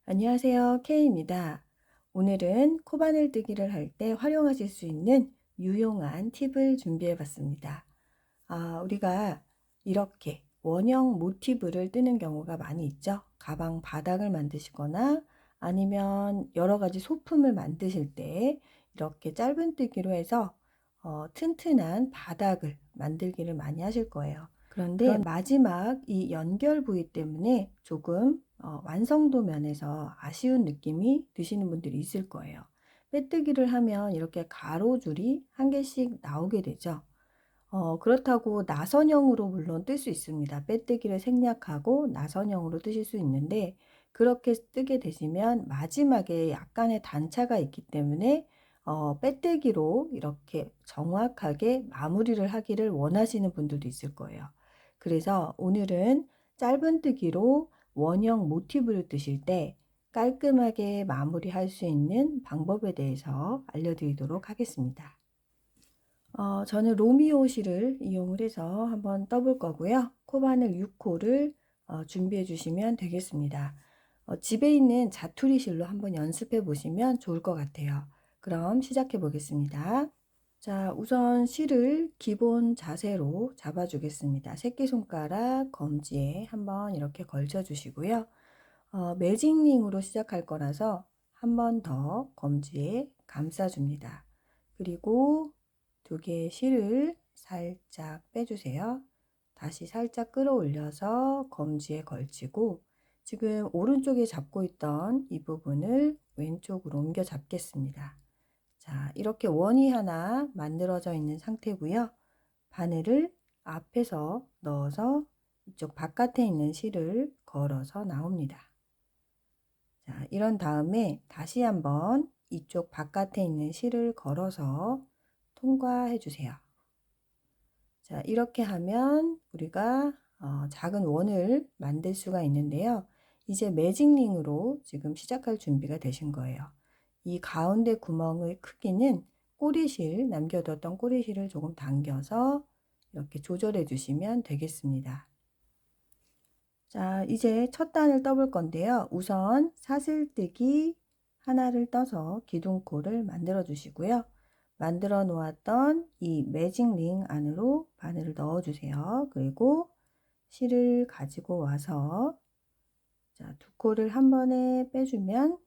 안녕하세요. K입니다. 오늘은 코바늘 뜨기를 할 때 활용하실 수 있는 유용한 팁을 준비해 봤습니다. 우리가 이렇게 원형 모티브를 뜨는 경우가 많이 있죠. 가방 바닥을 만드시거나 아니면 여러 가지 소품을 만드실 때 이렇게 짧은뜨기로 해서 튼튼한 바닥을 만들기를 많이 하실 거예요. 그런데 마지막 이 연결 부위 때문에 조금 완성도 면에서 아쉬운 느낌이 드시는 분들이 있을 거예요. 빼뜨기를 하면 이렇게 가로줄이 한 개씩 나오게 되죠. 그렇다고 나선형으로 물론 뜰 수 있습니다. 빼뜨기를 생략하고 나선형으로 뜨실 수 있는데, 그렇게 뜨게 되시면 마지막에 약간의 단차가 있기 때문에 빼뜨기로 이렇게 정확하게 마무리를 하기를 원하시는 분들도 있을 거예요. 그래서 오늘은 짧은뜨기로 원형 모티브를 뜨실 때 깔끔하게 마무리할 수 있는 방법에 대해서 알려드리도록 하겠습니다. 저는 로미오 실을 이용을 해서 한번 떠볼 거고요. 코바늘 6호를 준비해 주시면 되겠습니다. 집에 있는 자투리 실로 한번 연습해 보시면 좋을 것 같아요. 그럼 시작해 보겠습니다. 자, 우선 실을 기본 자세로 잡아 주겠습니다. 새끼손가락 검지에 한번 이렇게 걸쳐 주시고요. 매직링으로 시작할 거라서 한 번 더 검지에 감싸 줍니다. 그리고 두 개의 실을 살짝 빼주세요. 다시 살짝 끌어올려서 검지에 걸치고, 지금 오른쪽에 잡고 있던 이 부분을 왼쪽으로 옮겨 잡겠습니다. 자, 이렇게 원이 하나 만들어져 있는 상태고요. 바늘을 앞에서 넣어서 이쪽 바깥에 있는 실을 걸어서 나옵니다. 자, 이런 다음에 다시 한번 이쪽 바깥에 있는 실을 걸어서 통과해 주세요. 자, 이렇게 하면 우리가 작은 원을 만들 수가 있는데요. 이제 매직링으로 지금 시작할 준비가 되신 거예요. 이 가운데 구멍의 크기는 꼬리실, 남겨뒀던 꼬리실을 조금 당겨서 이렇게 조절해 주시면 되겠습니다. 자, 이제 첫 단을 떠볼 건데요. 우선 사슬뜨기 하나를 떠서 기둥코를 만들어 주시고요. 만들어 놓았던 이 매직링 안으로 바늘을 넣어 주세요. 그리고 실을 가지고 와서 자, 두 코를 한 번에 빼주면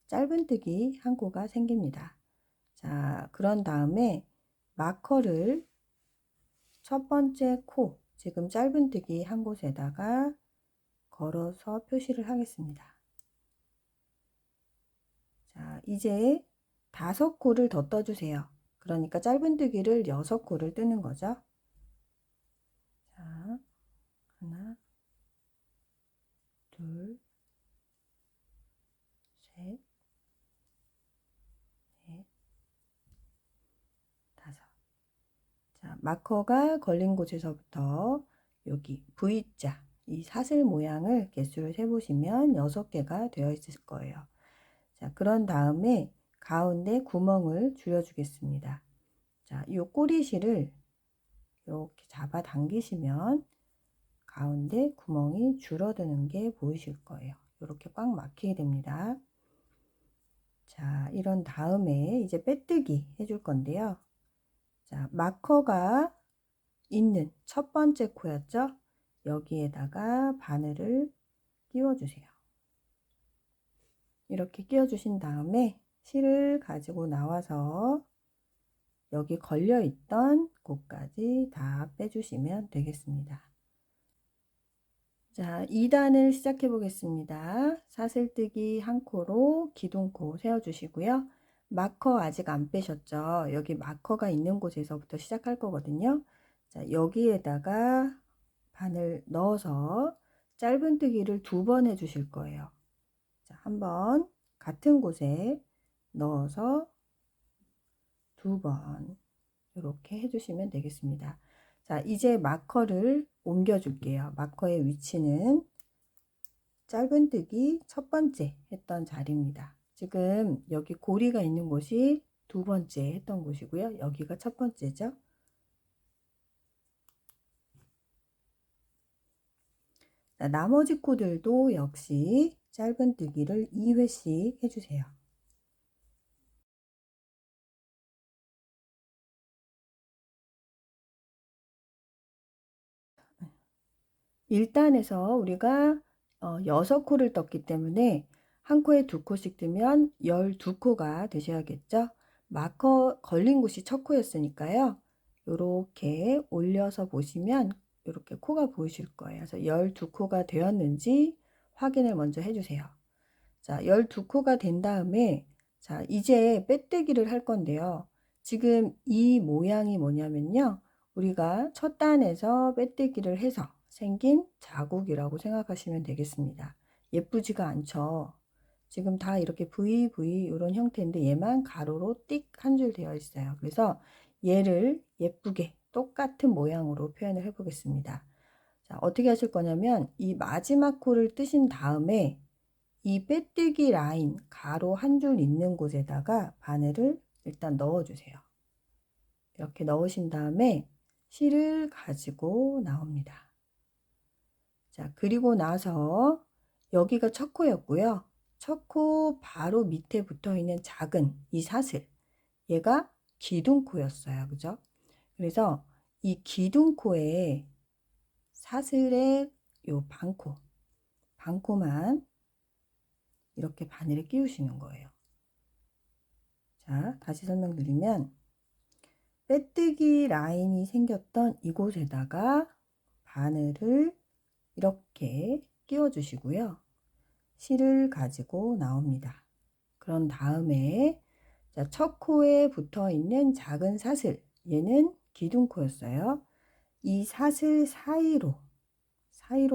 짧은뜨기 한 코가 생깁니다. 자, 그런 다음에 마커를 첫 번째 코, 지금 짧은뜨기 한 곳에다가 걸어서 표시를 하겠습니다. 자, 이제 5코를 더 떠주세요. 그러니까 짧은뜨기를 6코를 뜨는 거죠. 자, 하나, 둘, 셋, 넷, 다섯. 자, 마커가 걸린 곳에서부터 여기 V자, 이 사슬 모양을 개수를 세보시면 6개가 되어 있을 거예요. 자, 그런 다음에 가운데 구멍을 줄여주겠습니다. 자, 이 꼬리실을 이렇게 잡아 당기시면 가운데 구멍이 줄어드는 게 보이실 거예요. 이렇게 꽉 막히게 됩니다. 자, 이런 다음에 이제 빼뜨기 해줄 건데요. 자, 마커가 있는 첫 번째 코였죠? 여기에다가 바늘을 끼워주세요. 이렇게 끼워주신 다음에 실을 가지고 나와서 여기 걸려있던 곳까지 다 빼주시면 되겠습니다. 자, 2단을 시작해 보겠습니다. 사슬뜨기 한 코로 기둥코 세워주시고요. 마커 아직 안 빼셨죠? 여기 마커가 있는 곳에서부터 시작할 거거든요. 자, 여기에다가 바늘 넣어서 짧은뜨기를 2번 해주실 거예요. 자, 한번 같은 곳에 넣어서 2번 이렇게 해주시면 되겠습니다. 자, 이제 마커를 옮겨 줄게요. 마커의 위치는 짧은뜨기 첫 번째 했던 자리입니다. 지금 여기 고리가 있는 곳이 2번째 했던 곳이고요. 여기가 첫 번째죠. 자, 나머지 코들도 역시 짧은뜨기를 2회씩 해주세요. 일단에서 우리가 6코를 떴기 때문에 한 코에 2코씩 뜨면 12코가 되셔야겠죠. 마커 걸린 곳이 첫 코였으니까요. 이렇게 올려서 보시면 이렇게 코가 보이실 거예요. 그래서 12코가 되었는지 확인을 먼저 해주세요. 자, 12코가 된 다음에 자, 이제 빼뜨기를 할 건데요. 지금 이 모양이 뭐냐면요. 우리가 첫 단에서 빼뜨기를 해서 생긴 자국이라고 생각하시면 되겠습니다. 예쁘지가 않죠. 지금 다 이렇게 V 이런 형태인데 얘만 가로로 띡 한 줄 되어 있어요. 그래서 얘를 예쁘게 똑같은 모양으로 표현을 해 보겠습니다. 자, 어떻게 하실 거냐면 이 마지막 코를 뜨신 다음에 이 빼뜨기 라인 가로 한 줄 있는 곳에다가 바늘을 일단 넣어주세요. 이렇게 넣으신 다음에 실을 가지고 나옵니다. 자, 그리고 나서 여기가 첫 코였고요. 첫 코 바로 밑에 붙어 있는 작은 이 사슬, 얘가 기둥코였어요. 그죠? 그래서 이 기둥코에 사슬의 요 반코만 이렇게 바늘을 끼우시는 거예요. 자, 다시 설명드리면 빼뜨기 라인이 생겼던 이곳에다가 바늘을 이렇게 끼워 주시고요. 실을 가지고 나옵니다. 그런 다음에 자, 첫 코에 붙어 있는 작은 사슬, 얘는 기둥코였어요. 이 사슬 사이로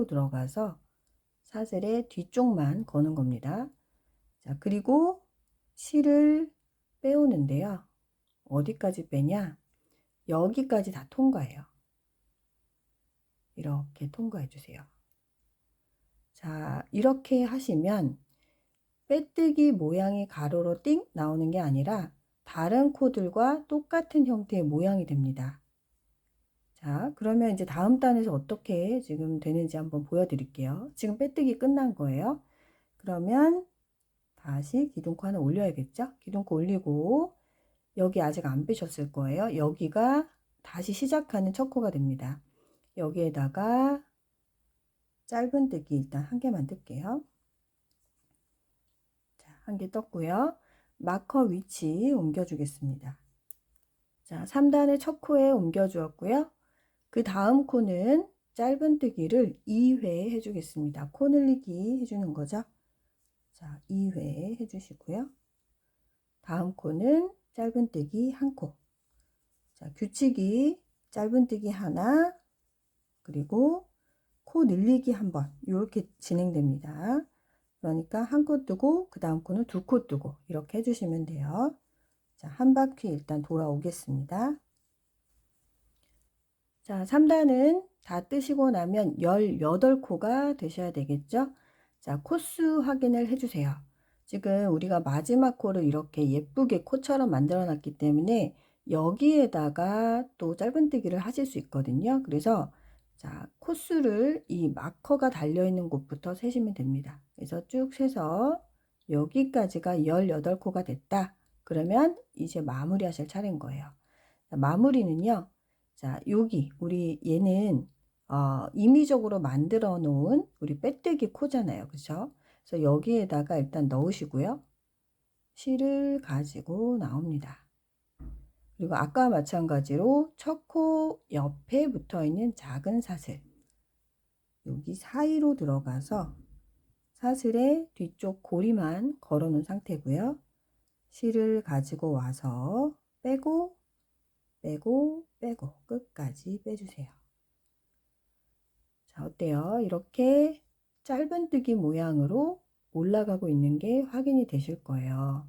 들어가서 사슬의 뒤쪽만 거는 겁니다. 자, 그리고 실을 빼오는데요. 어디까지 빼냐? 여기까지 다 통과해요. 이렇게 통과해 주세요. 자, 이렇게 하시면 빼뜨기 모양이 가로로 띵 나오는 게 아니라 다른 코들과 똑같은 형태의 모양이 됩니다. 자, 그러면 이제 다음 단에서 어떻게 지금 되는지 한번 보여드릴게요. 지금 빼뜨기 끝난 거예요. 그러면 다시 기둥코 하나 올려야겠죠? 기둥코 올리고 여기 아직 안 빼셨을 거예요. 여기가 다시 시작하는 첫 코가 됩니다. 여기에다가 짧은뜨기 일단 한 개만 뜰게요. 자, 한 개 떴고요. 마커 위치 옮겨 주겠습니다. 자, 3단의 첫 코에 옮겨 주었고요. 그 다음 코는 짧은뜨기를 2회 해 주겠습니다. 코 늘리기 해 주는 거죠. 자, 2회 해 주시고요. 다음 코는 짧은뜨기 1코. 자, 규칙이 짧은뜨기 하나, 그리고 코 늘리기 한 번, 이렇게 진행됩니다. 그러니까 한 코 뜨고 그 다음 코는 2코 뜨고 이렇게 해주시면 돼요. 자, 한 바퀴 일단 돌아오겠습니다. 자, 3단은 다 뜨시고 나면 18코가 되셔야 되겠죠? 자, 코수 확인을 해주세요. 지금 우리가 마지막 코를 이렇게 예쁘게 코처럼 만들어 놨기 때문에 여기에다가 또 짧은뜨기를 하실 수 있거든요. 그래서 자, 코수를 이 마커가 달려 있는 곳부터 세시면 됩니다. 그래서 쭉 세서 여기까지가 18코가 됐다. 그러면 이제 마무리 하실 차례인 거예요. 자, 마무리는요. 자, 여기 우리 얘는 임의적으로 만들어 놓은 우리 빼뜨기 코잖아요. 그죠? 그래서 여기에다가 일단 넣으시고요. 실을 가지고 나옵니다. 그리고 아까와 마찬가지로 첫 코 옆에 붙어 있는 작은 사슬, 여기 사이로 들어가서 사슬의 뒤쪽 고리만 걸어 놓은 상태고요. 실을 가지고 와서 빼고 끝까지 빼주세요. 자, 어때요? 이렇게 짧은뜨기 모양으로 올라가고 있는 게 확인이 되실 거예요.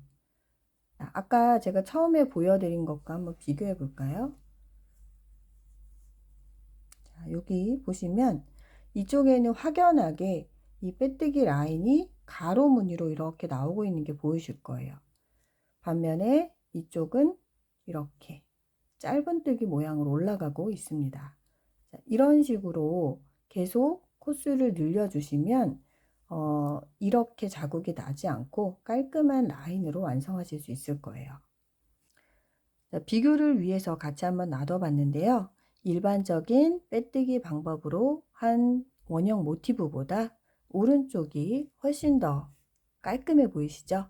자, 아까 제가 처음에 보여드린 것과 한번 비교해 볼까요? 자, 여기 보시면 이쪽에는 확연하게 이 빼뜨기 라인이 가로 무늬로 이렇게 나오고 있는 게 보이실 거예요. 반면에 이쪽은 이렇게 짧은뜨기 모양으로 올라가고 있습니다. 자, 이런 식으로 계속 코스를 늘려주시면 이렇게 자국이 나지 않고 깔끔한 라인으로 완성하실 수 있을 거예요. 자, 비교를 위해서 같이 한번 놔둬 봤는데요. 일반적인 빼뜨기 방법으로 한 원형 모티브보다 오른쪽이 훨씬 더 깔끔해 보이시죠?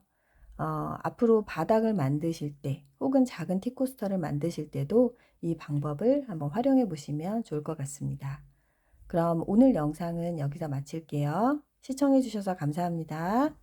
앞으로 바닥을 만드실 때 혹은 작은 티코스터를 만드실 때도 이 방법을 한번 활용해 보시면 좋을 것 같습니다. 그럼 오늘 영상은 여기서 마칠게요. 시청해 주셔서 감사합니다.